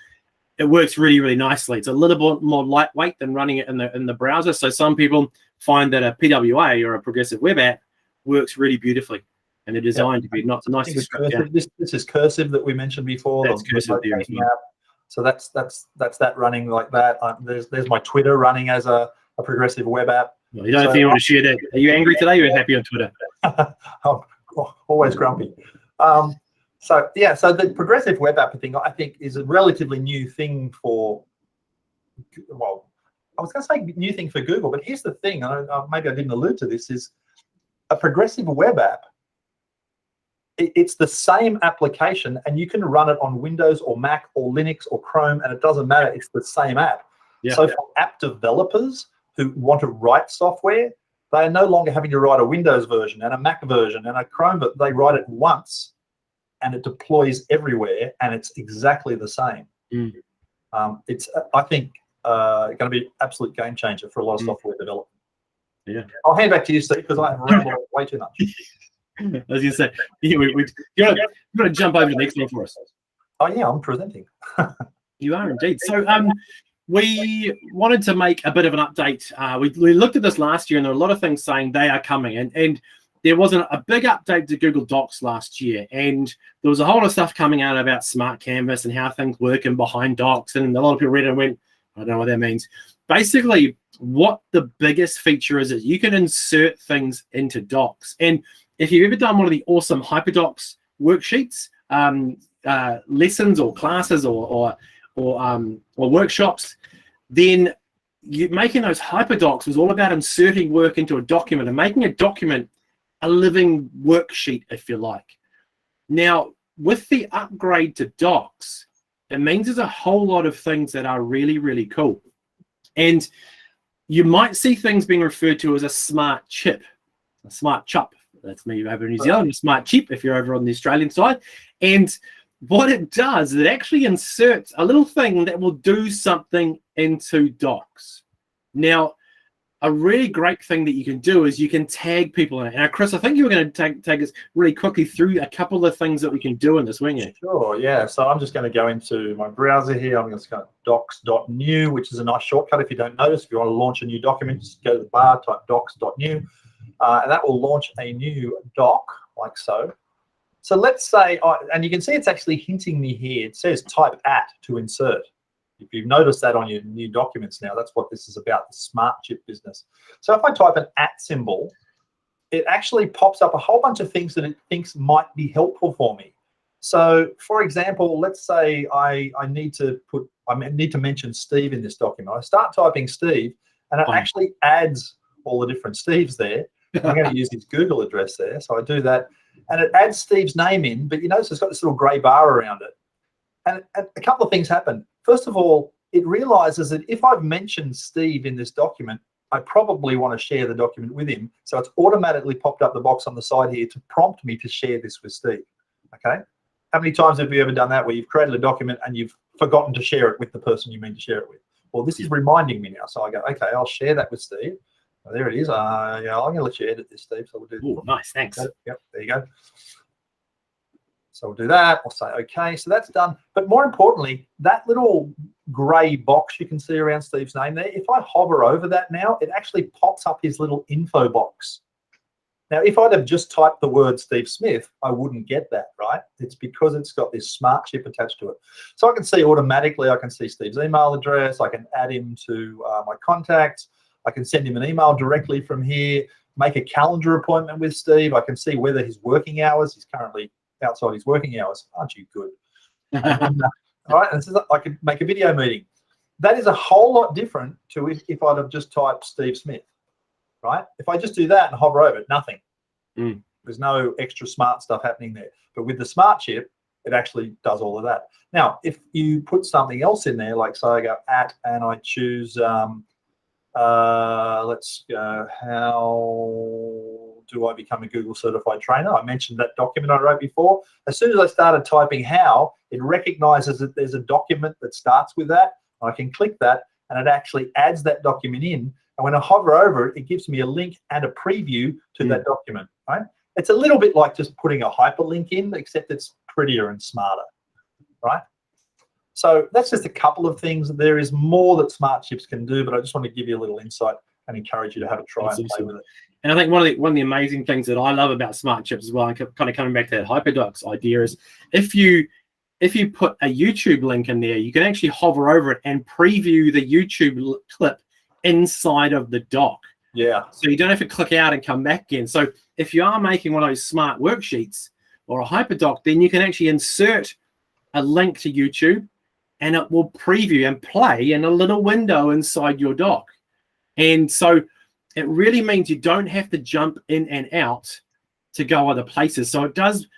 It works really, really nicely. It's a little bit more lightweight than running it in the browser. So some people find that a PWA or a progressive web app works really beautifully, and they're designed to be nice to strip down. This is Cursive that we mentioned before. That's Cursive there as well. So that's that running like that. There's my Twitter running as a progressive web app. Well, you don't think you want to share that. Are you angry today? You're happy on Twitter? I'm always grumpy. So the progressive web app thing, I think, is a relatively new thing for, well, I was going to say new thing for Google, but here's the thing, maybe I didn't allude to this, is a progressive web app, it's the same application and you can run it on Windows or Mac or Linux or Chrome, and it doesn't matter, it's the same app. Yeah. So for app developers who want to write software, they are no longer having to write a Windows version and a Mac version and a Chrome, but they write it once and it deploys everywhere and it's exactly the same. It's, I think, going to be an absolute game changer for a lot of software development. Yeah. I'll hand back to you, Steve, because I have rambled way too much. As you say, you're going to jump over to the next one for us. Oh, yeah, I'm presenting. You are indeed. So we wanted to make a bit of an update. We looked at this last year, and there were a lot of things saying they are coming. And there was a big update to Google Docs last year, and there was a whole lot of stuff coming out about Smart Canvas and how things work in behind Docs. And a lot of people read it and went, I don't know what that means. Basically, what the biggest feature is you can insert things into Docs. And if you've ever done one of the awesome HyperDocs worksheets, lessons or classes or workshops, then making those HyperDocs was all about inserting work into a document and making a document a living worksheet, if you like. Now, with the upgrade to Docs, it means there's a whole lot of things that are really, really cool. And you might see things being referred to as a smart chip, a smart chop. That's me over in New Zealand, a smart chip if you're over on the Australian side. And what it does is it actually inserts a little thing that will do something into Docs. Now, a really great thing that you can do is you can tag people in it. Now, Chris, I think you were going to take us really quickly through a couple of things that we can do in this, weren't you? Sure, yeah. So I'm just going to go into my browser here. I'm going to go docs.new, which is a nice shortcut if you don't notice. If you want to launch a new document, just go to the bar, type docs.new, and that will launch a new doc like so. So let's say, and you can see it's actually hinting me here. It says type @ to insert. If you've noticed that on your new documents now, that's what this is about, the smart chip business. So if I type an @ symbol, it actually pops up a whole bunch of things that it thinks might be helpful for me. So for example, let's say I need to mention Steve in this document. I start typing Steve, and it actually adds all the different Steves there. I'm going to use his Google address there. So I do that, and it adds Steve's name in, but you notice it's got this little gray bar around it. And a couple of things happen. First of all, it realizes that if I've mentioned Steve in this document, I probably want to share the document with him. So it's automatically popped up the box on the side here to prompt me to share this with Steve. Okay. How many times have you ever done that where you've created a document and you've forgotten to share it with the person you mean to share it with? Well, this is reminding me now. So I go, okay, I'll share that with Steve. Oh, there it is. Yeah, I'm going to let you edit this, Steve. So we'll do. Oh, nice. Thanks. Yep. There you go. So we'll do that. I'll say, okay, so that's done. But more importantly, that little gray box you can see around Steve's name there, if I hover over that now, it actually pops up his little info box. Now, if I'd have just typed the word Steve Smith, I wouldn't get that, right? It's because it's got this smart chip attached to it. So I can see automatically, I can see Steve's email address. I can add him to my contacts. I can send him an email directly from here, make a calendar appointment with Steve. I can see whether his working hours, he's currently outside his working hours. Aren't you good? All right, and I could make a video meeting. That is a whole lot different to if I'd have just typed Steve Smith, right? If I just do that and hover over it, nothing. There's no extra smart stuff happening there. But with the smart chip, it actually does all of that. Now, if you put something else in there, like say I go @ and I choose, let's go, how do I become a Google certified trainer? I mentioned that document I wrote before. As soon as I started typing how, it recognizes that there's a document that starts with that. I can click that, and it actually adds that document in. And when I hover over it, it gives me a link and a preview to that document, right? It's a little bit like just putting a hyperlink in, except it's prettier and smarter, right? So that's just a couple of things. There is more that smart chips can do, but I just want to give you a little insight and encourage you to have a try and play with it. And I think one of the amazing things that I love about smart chips as well, and kind of coming back to that HyperDocs idea, is if you put a YouTube link in there, you can actually hover over it and preview the YouTube clip inside of the doc. Yeah. So you don't have to click out and come back again. So if you are making one of those smart worksheets or a HyperDoc, then you can actually insert a link to YouTube, and it will preview and play in a little window inside your doc. And so it really means you don't have to jump in and out to go other places. So it does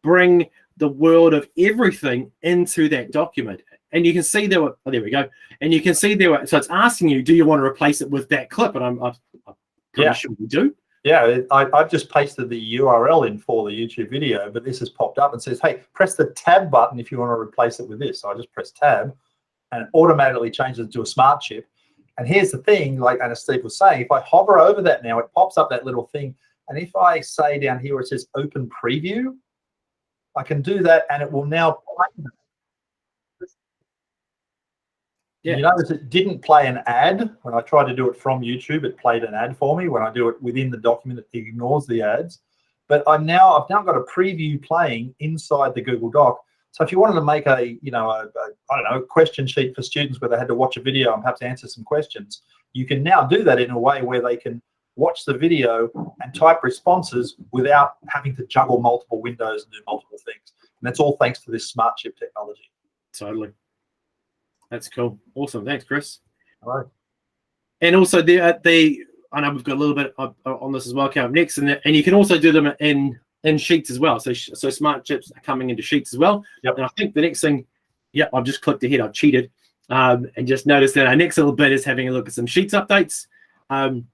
bring the world of everything into that document. And you can see there were, oh, there we go. And you can see there were, so it's asking you, do you want to replace it with that clip? And I'm pretty sure you do. Yeah, I've just pasted the URL in for the YouTube video, but this has popped up and says, hey, press the tab button if you want to replace it with this. So I just press tab, and it automatically changes it to a smart chip. And here's the thing, like as Steve was saying, if I hover over that now, it pops up that little thing. And if I say down here where it says open preview, I can do that, and it will now play. Yeah. You notice it didn't play an ad. When I tried to do it from YouTube, it played an ad for me. When I do it within the document, it ignores the ads. But I've now got a preview playing inside the Google Doc. So if you wanted to make a, I don't know, question sheet for students where they had to watch a video and perhaps answer some questions, you can now do that in a way where they can watch the video and type responses without having to juggle multiple windows and do multiple things. And that's all thanks to this smart chip technology. Totally. That's cool. Awesome. Thanks, Chris. All right. And also I know we've got a little bit on this as well coming up next, and you can also do them in Sheets as well. So smart chips are coming into Sheets as well. Yep. And I think the next thing, I've just clicked ahead. I've cheated, and just noticed that our next little bit is having a look at some Sheets updates. Can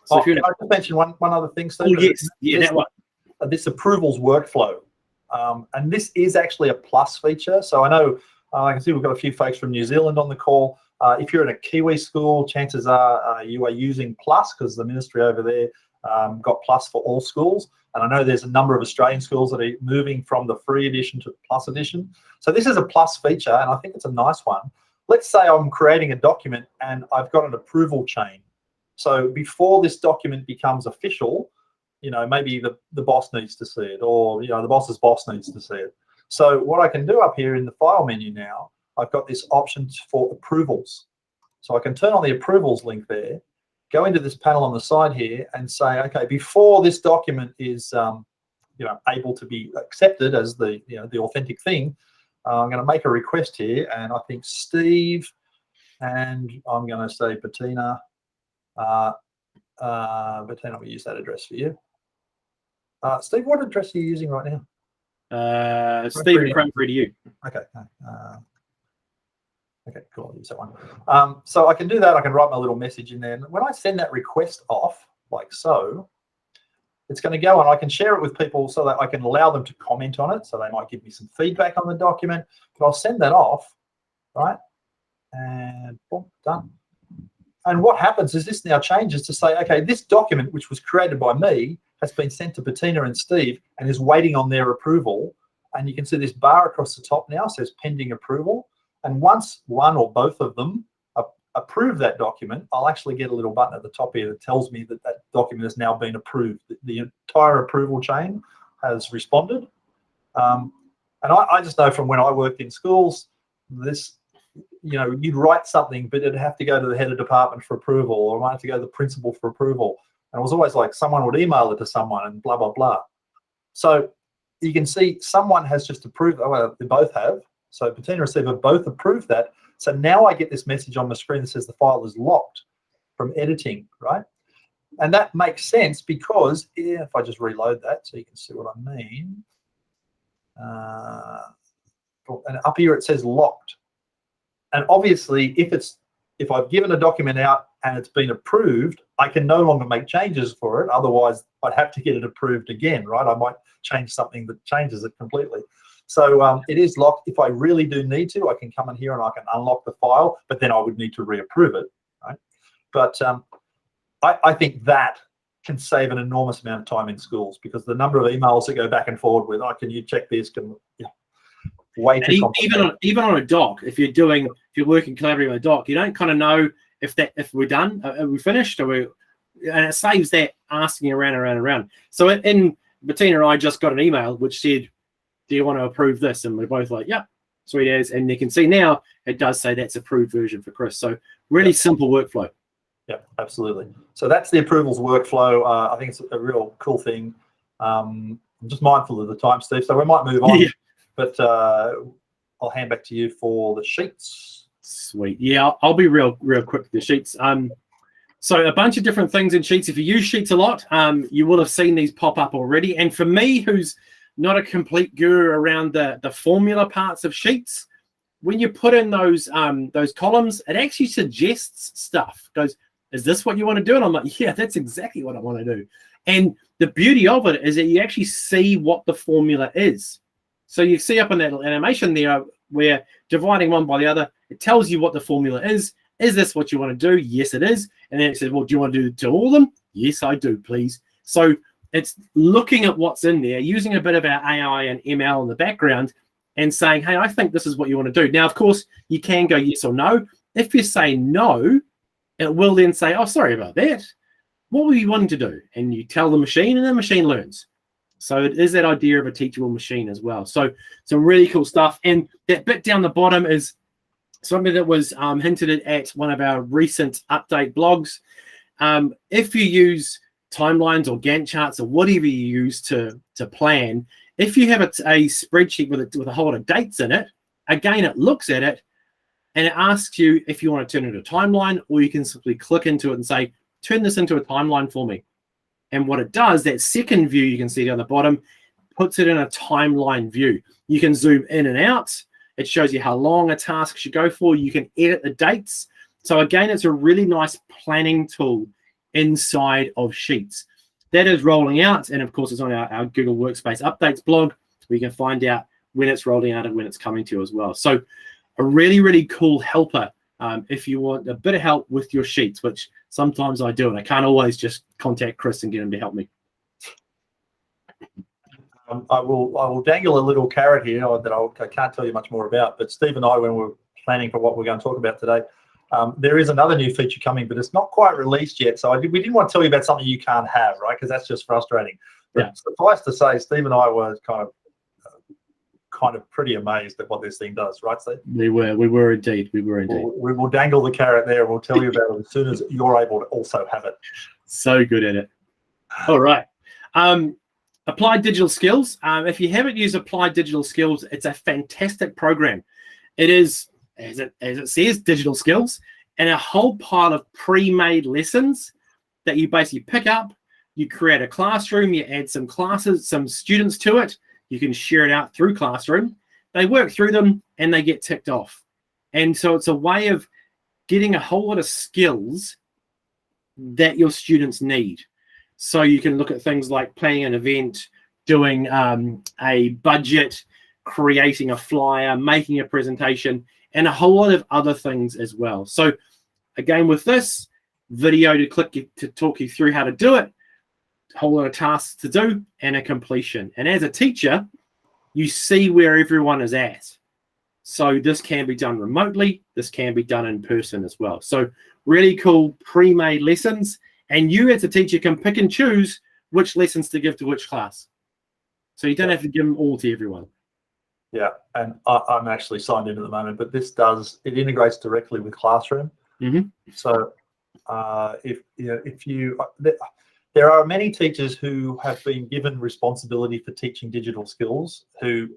I just mention one other thing, Steve? Oh, yes. Yeah, that one. This approvals workflow. And this is actually a plus feature. So I know, I can see we've got a few folks from New Zealand on the call. If you're in a Kiwi school, chances are you are using Plus, because the ministry over there got Plus for all schools. And I know there's a number of Australian schools that are moving from the free edition to the Plus edition. So this is a Plus feature, and I think it's a nice one. Let's say I'm creating a document and I've got an approval chain. So before this document becomes official, maybe the boss needs to see it, or the boss's boss needs to see it. So what I can do up here in the file menu now, I've got this option for approvals. So I can turn on the approvals link there, go into this panel on the side here and say, okay, before this document is able to be accepted as the authentic thing, I'm going to make a request here, and I think Steve, and I'm going to say Bettina. Bettina, we use that address for you. Steve, what address are you using right now? Steve, from to you. Okay. Okay, cool. I'll use that one. So I can do that. I can write my little message in there. And when I send that request off, like so, it's going to go, and I can share it with people so that I can allow them to comment on it. So they might give me some feedback on the document. But I'll send that off, right? And boom, done. And what happens is this now changes to say, okay, this document, which was created by me, has been sent to Bettina and Steve and is waiting on their approval. And you can see this bar across the top now says pending approval. And once one or both of them approve that document, I'll actually get a little button at the top here that tells me that that document has now been approved. The entire approval chain has responded. And I just know from when I worked in schools, this, you'd write something, but it'd have to go to the head of department for approval, or it might have to go to the principal for approval. And it was always like someone would email it to someone and blah, blah, blah. So you can see someone has just approved, well, they both have. So Bettina and Steve have both approved that. So now I get this message on my screen that says the file is locked from editing, right? And that makes sense because if I just reload that so you can see what I mean. And up here it says locked. And obviously if I've given a document out and it's been approved, I can no longer make changes for it. Otherwise I'd have to get it approved again, right? I might change something that changes it completely. So it is locked. If I really do need to, I can come in here and I can unlock the file, but then I would need to reapprove it, right? But I think that can save an enormous amount of time in schools, because the number of emails that go back and forward with, oh, can you check this? Way too complicated. Even on a doc, if you're working collaboratively on a doc, you don't kind of know if we're done, are we finished, and it saves that asking around. So in Bettina and I just got an email which said, do you want to approve this? And we're both like, yep, sweet as. And you can see now it does say that's approved version for Chris. So really simple workflow. Yeah, absolutely. So that's the approvals workflow. I think it's a real cool thing. I'm just mindful of the time, Steve, so we might move on. Yeah. But I'll hand back to you for the sheets. Sweet. Yeah, I'll be real quick with the sheets. So a bunch of different things in sheets. If you use sheets a lot, you will have seen these pop up already. And for me, who's not a complete guru around the formula parts of sheets, when you put in those columns, it actually suggests stuff. It goes, is this what you want to do? And I'm like, yeah, that's exactly what I want to do. And the beauty of it is that you actually see what the formula is. So you see up in that animation there, where dividing one by the other, it tells you what the formula is. Is this what you want to do? Yes, it is. And then it says, well, do you want to do to all of them? Yes, I do, please. So it's looking at what's in there, using a bit of our AI and ML in the background and saying, hey, I think this is what you want to do. Now, of course, you can go yes or no. If you say no, it will then say, oh, sorry about that. What were you wanting to do? And you tell the machine, and the machine learns. So it is that idea of a teachable machine as well. So some really cool stuff. And that bit down the bottom is something that was hinted at one of our recent update blogs. If you use timelines or Gantt charts or whatever you use to plan, if you have a spreadsheet with a whole lot of dates in it, again, it looks at it and it asks you if you want to turn it into a timeline, or you can simply click into it and say, turn this into a timeline for me. And what it does, that second view you can see down the bottom, puts it in a timeline view. You can zoom in and out. It shows you how long a task should go for. You can edit the dates. So again, it's a really nice planning tool inside of Sheets. That is rolling out, and of course it's on our Google Workspace Updates blog, where you can find out when it's rolling out and when it's coming to you as well. So a really, really cool helper if you want a bit of help with your sheets, which sometimes I do, and I can't always just contact Chris and get him to help me. I will dangle a little carrot here that I can't tell you much more about. But Steve and I, when we're planning for what we're going to talk about today, there is another new feature coming, but it's not quite released yet. So we didn't want to tell you about something you can't have, right? Because that's just frustrating. But Yeah. Suffice to say, Steve and I were kind of pretty amazed at what this thing does, right, Steve? We were indeed. We will dangle the carrot there, and we'll tell you about it as soon as you're able to also have it. So good at it. All right. Applied Digital Skills. If you haven't used Applied Digital Skills, it's a fantastic program. It is, as it says, digital skills, and a whole pile of pre-made lessons that you basically pick up. You create a classroom, you add some classes, some students to it. You can share it out through Classroom. They work through them and they get ticked off. And so it's a way of getting a whole lot of skills that your students need. So you can look at things like planning an event, doing a budget, creating a flyer, making a presentation, and a whole lot of other things as well. So again, with this video to talk you through how to do it, a whole lot of tasks to do and a completion. And as a teacher, you see where everyone is at. So this can be done remotely. This can be done in person as well. So really cool pre-made lessons. And you as a teacher can pick and choose which lessons to give to which class. So you don't have to give them all to everyone. Yeah, and I'm actually signed in at the moment, but it integrates directly with Classroom. Mm-hmm. So there are many teachers who have been given responsibility for teaching digital skills, who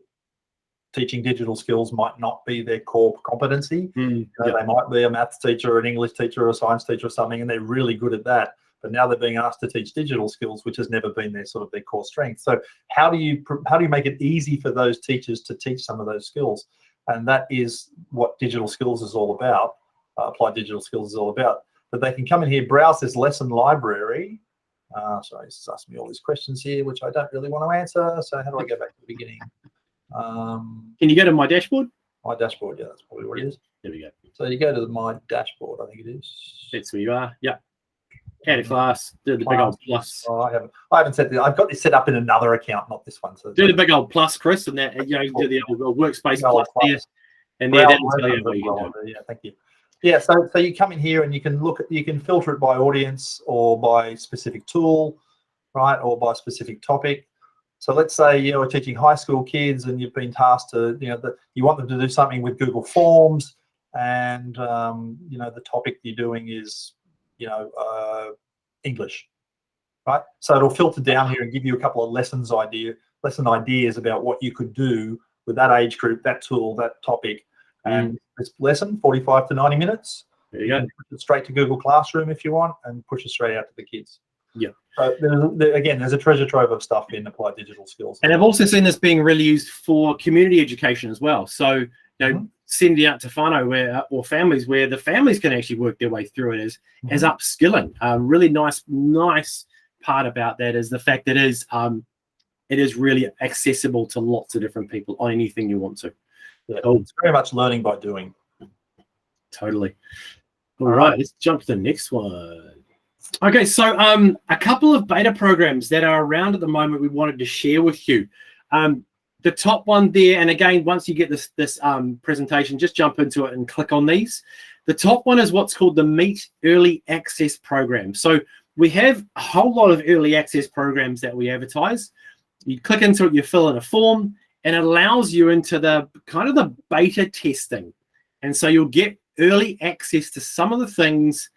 teaching digital skills might not be their core competency. They might be a maths teacher or an English teacher or a science teacher or something, and they're really good at that. But now they're being asked to teach digital skills, which has never been their core strength. So how do you make it easy for those teachers to teach some of those skills? And that is what digital skills is all about. Applied Digital Skills is all about. That they can come in here, browse this lesson library. Sorry, this is asking me all these questions here, which I don't really want to answer. So how do I go back to the beginning? Can you go to my dashboard? My dashboard, yeah, that's probably what it is. There we go. So you go to my dashboard, I think it is. That's where you are. Yeah. Add a class. Do the big old plus. Oh, I haven't set this. I've got this set up in another account, not this one. So do the big old plus, Chris, and that do the old workspace plus there, and there that'll tell you what you can do. Yeah, thank you. Yeah, so you come in here and you can filter it by audience or by specific tool, right, or by specific topic. So let's say you're teaching high school kids and you've been tasked to, you want them to do something with Google Forms, and the topic you're doing is, English, right? So it'll filter down here and give you a couple of lesson ideas about what you could do with that age group, that tool, that topic. And this lesson, 45 to 90 minutes. There you go. Push it straight to Google Classroom if you want, and push it straight out to the kids. Yeah. So there's a treasure trove of stuff in Applied Digital Skills. And I've also seen this being really used for community education as well. So, sending out to whānau or families where the families can actually work their way through it as upskilling. Really nice part about that is the fact that it is really accessible to lots of different people on anything you want to. Yeah, it's very much learning by doing. Totally. All right, let's jump to the next one. Okay, so a couple of beta programs that are around at the moment we wanted to share with you. The top one there, and again, once you get this presentation, just jump into it and click on these. The top one is what's called the Meet Early Access Program. So we have a whole lot of early access programs that we advertise. You click into it, you fill in a form, and it allows you into the kind of the beta testing. And so you'll get early access to some of the things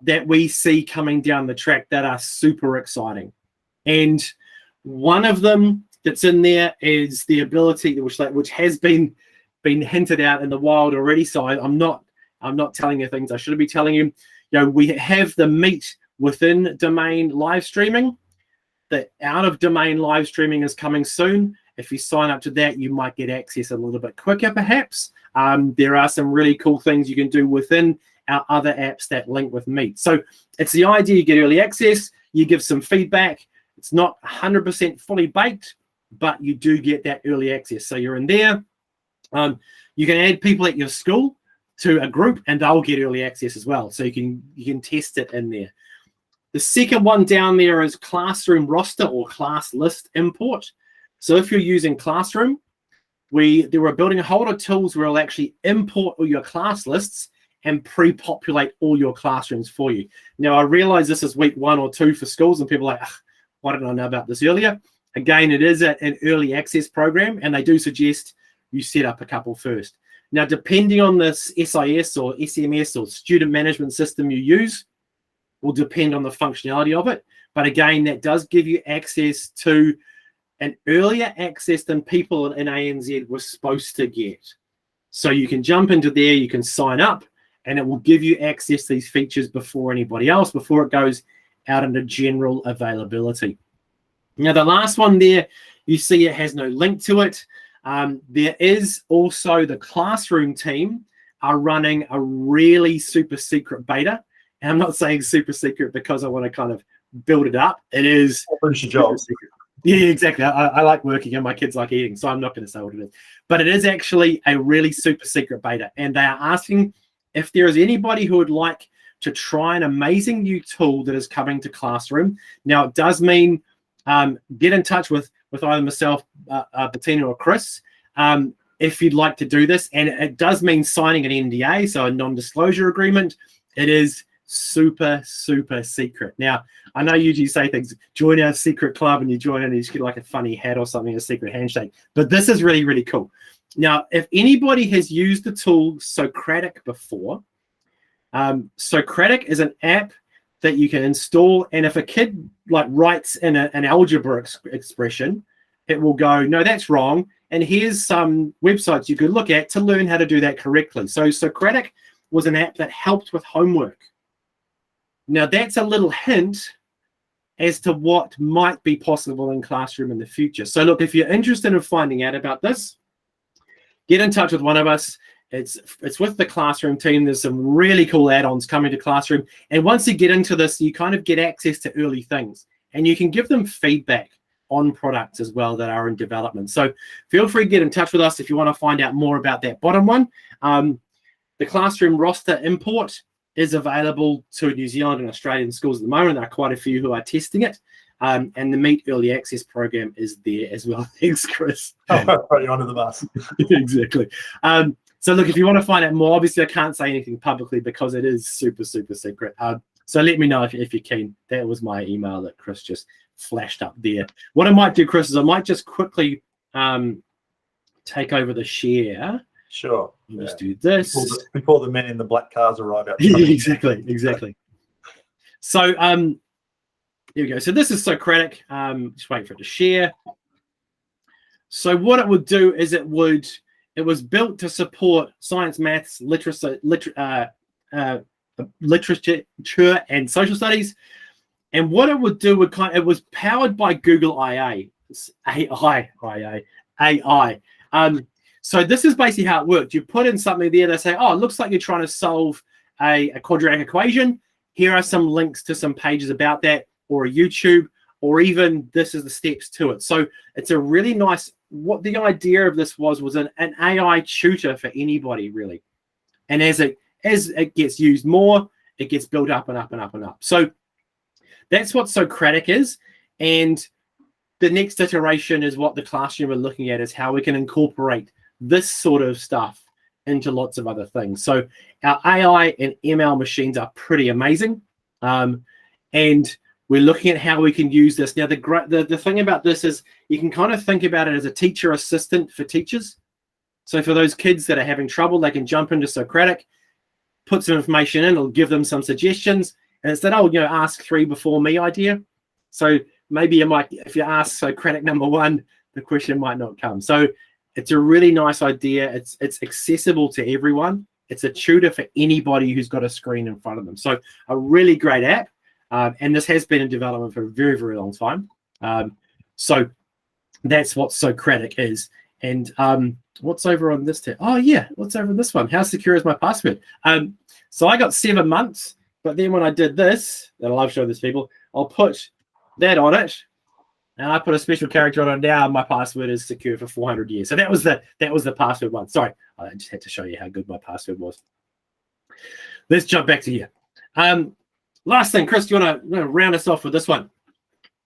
that we see coming down the track that are super exciting. And one of them that's in there is the ability, which has been hinted out in the wild already. So I'm not telling you things I shouldn't be telling you. We have the Meet within domain live streaming. The out of domain live streaming is coming soon. If you sign up to that, you might get access a little bit quicker, perhaps. There are some really cool things you can do within our other apps that link with Meet. So it's the idea you get early access, you give some feedback. It's not 100% fully baked, but you do get that early access. So you're in there. You can add people at your school. to a group, and they'll get early access as well. So you can test it in there. The second one down there is classroom roster or class list import. So if you're using Classroom, we're building a whole lot of tools where it'll actually import all your class lists and pre-populate all your classrooms for you. Now, I realize this is week 1 or 2 for schools, and people are like, why didn't I know about this earlier? Again, it is an early access program, and they do suggest you set up a couple first. Now, depending on this SIS or SMS or student management system you use, will depend on the functionality of it. But again, that does give you access to an earlier access than people in ANZ were supposed to get. So you can jump into there, you can sign up, and it will give you access to these features before anybody else, before it goes out into general availability. Now, the last one there, you see it has no link to it. There is also the Classroom team are running a really super secret beta. And I'm not saying super secret because I want to kind of build it up. It is Finish your job. secret. Yeah, exactly. I like working and my kids like eating, so I'm not going to say what it is. But it is actually a really super secret beta. And they are asking if there is anybody who would like to try an amazing new tool that is coming to Classroom. Now, it does mean get in touch with either myself, Bettina, or Chris, if you'd like to do this. And it does mean signing an NDA, so a non-disclosure agreement. It is super, super secret. Now, I know you usually say things, join our secret club, and you join and you just get like a funny hat or something, a secret handshake. But this is really, really cool. Now, if anybody has used the tool Socratic before, Socratic is an app that you can install, and if a kid like writes in an algebra expression, it will go, no, that's wrong, and here's some websites you could look at to learn how to do that correctly. So Socratic was an app that helped with homework. Now, that's a little hint as to what might be possible in Classroom in the future. So look, if you're interested in finding out about this, get in touch with one of us. It's with the Classroom team. There's some really cool add-ons coming to Classroom. And once you get into this, you kind of get access to early things. And you can give them feedback on products as well that are in development. So feel free to get in touch with us if you want to find out more about that bottom one. The Classroom roster import is available to New Zealand and Australian schools at the moment. There are quite a few who are testing it. And the Meet Early Access program is there as well. Thanks, Chris. Put you under the bus. Exactly. So look, if you want to find out more, obviously I can't say anything publicly because it is super, super secret. So let me know if you're keen. That was my email that Chris just flashed up there. What I might do, Chris, is I might just quickly take over the share. Sure. Let's do this. Before the men in the black cars arrive out. Exactly. So here we go. So this is Socratic. Just wait for it to share. So what it would do is it was built to support science, maths, literature, and social studies. And what it would do it was powered by Google AI. So this is basically how it worked. You put in something there, they say, oh, it looks like you're trying to solve a quadratic equation. Here are some links to some pages about that, or a YouTube, or even this is the steps to it. So it's a really nice, what the idea of this was an AI tutor for anybody, really. And as it gets used more, it gets built up and up and up and up. So that's what Socratic is. And the next iteration is what the Classroom are looking at, is how we can incorporate this sort of stuff into lots of other things. So our AI and ML machines are pretty amazing. And we're looking at how we can use this. Now, the thing about this is you can kind of think about it as a teacher assistant for teachers. So for those kids that are having trouble, they can jump into Socratic, put some information in, it'll give them some suggestions. And it's that old, ask 3 before me idea. So maybe if you ask Socratic number 1, the question might not come. So it's a really nice idea. It's accessible to everyone. It's a tutor for anybody who's got a screen in front of them. So a really great app. And this has been in development for a very, very long time. So that's what Socratic is. And what's over on this tab? Oh, yeah. What's over on this one? How secure is my password? So I got 7 months. But then when I did this, that I love showing this people, I'll put that on it. And I put a special character on it now. My password is secure for 400 years. So that was the password one. Sorry, I just had to show you how good my password was. let's jump back to here. Last thing, Chris, do you want to round us off with this one?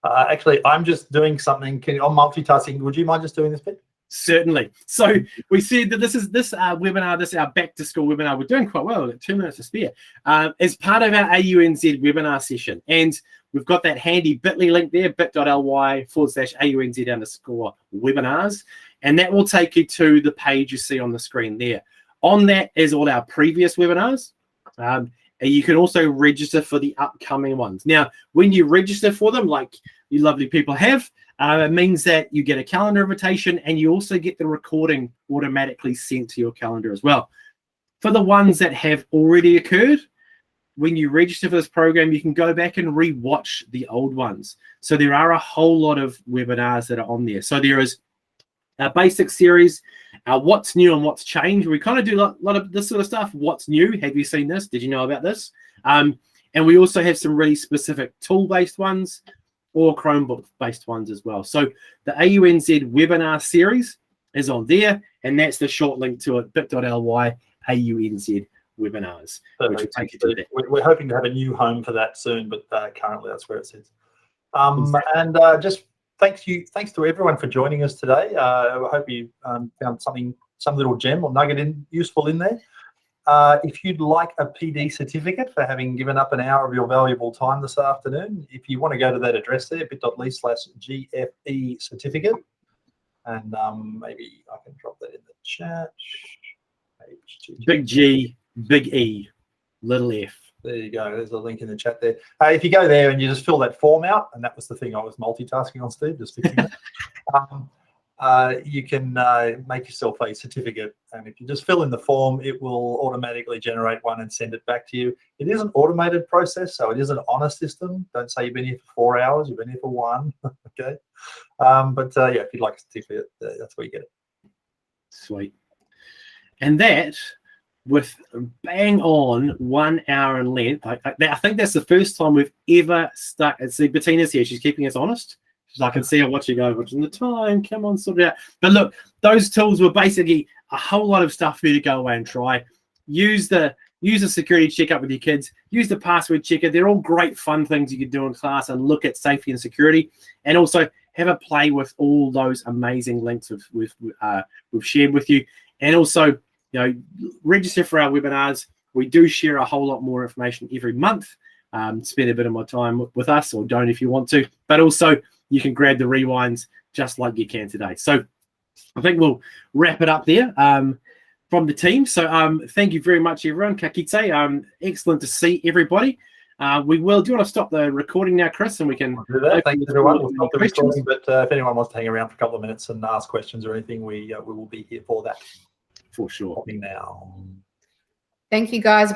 Actually, I'm just doing something. I'm multitasking. Would you mind just doing this bit? Certainly. So we said that this webinar, this our back to school webinar. We're doing quite well. We've got 2 minutes to spare. As part of our AUNZ webinar session, and we've got that handy bit.ly link there, bit.ly/AUNZ_webinars, and that will take you to the page you see on the screen there. On that is all our previous webinars. And you can also register for the upcoming ones. Now, when you register for them, like you lovely people have, it means that you get a calendar invitation and you also get the recording automatically sent to your calendar as well. For the ones that have already occurred, when you register for this program, you can go back and re-watch the old ones. So there are a whole lot of webinars that are on there. So there is our basic series, our what's new and what's changed. We kind of do a lot of this sort of stuff. What's new? Have you seen this? Did you know about this? And we also have some really specific tool-based ones or Chromebook-based ones as well. So the AUNZ webinar series is on there, and that's the short link to it, bit.ly AUNZ webinars. Which will take you to that. We're hoping to have a new home for that soon, but currently that's where it sits. And just thanks to everyone for joining us today. I hope you found some little gem or nugget useful in there. If you'd like a PD certificate for having given up an hour of your valuable time this afternoon, if you want to go to that address there, bit.ly/GFE certificate, and maybe I can drop that in the chat. Big G, big E, little F. There you go. There's a link in the chat there. If you go there and you just fill that form out, and that was the thing I was multitasking on, Steve, just fixing it. You can make yourself a certificate, and if you just fill in the form, it will automatically generate one and send it back to you. It is an automated process, so it is an honor system. Don't say you've been here for 4 hours, you've been here for 1. Okay. Yeah, if you'd like a certificate, that's where you get it. Sweet. And that, with bang on 1 hour in length, I think that's the first time we've ever stuck. See, Bettina's here. She's keeping us honest. I can see her watching the time. Come on, sort it out. But look, those tools were basically a whole lot of stuff for you to go away and try. Use the security checkup with your kids. Use the password checker. They're all great fun things you can do in class and look at safety and security. And also have a play with all those amazing links we've shared with you. And also, register for our webinars. We do share a whole lot more information every month. Spend a bit of my time with us, or don't if you want to. But also, you can grab the rewinds just like you can today. So I think we'll wrap it up there from the team. So thank you very much, everyone. Ka kite. Excellent to see everybody. Do you want to stop the recording now, Chris, and we can do that? Thank you, everyone. We'll stop the recording, but if anyone wants to hang around for a couple of minutes and ask questions or anything, we will be here for that. For sure. Now. Thank you, guys.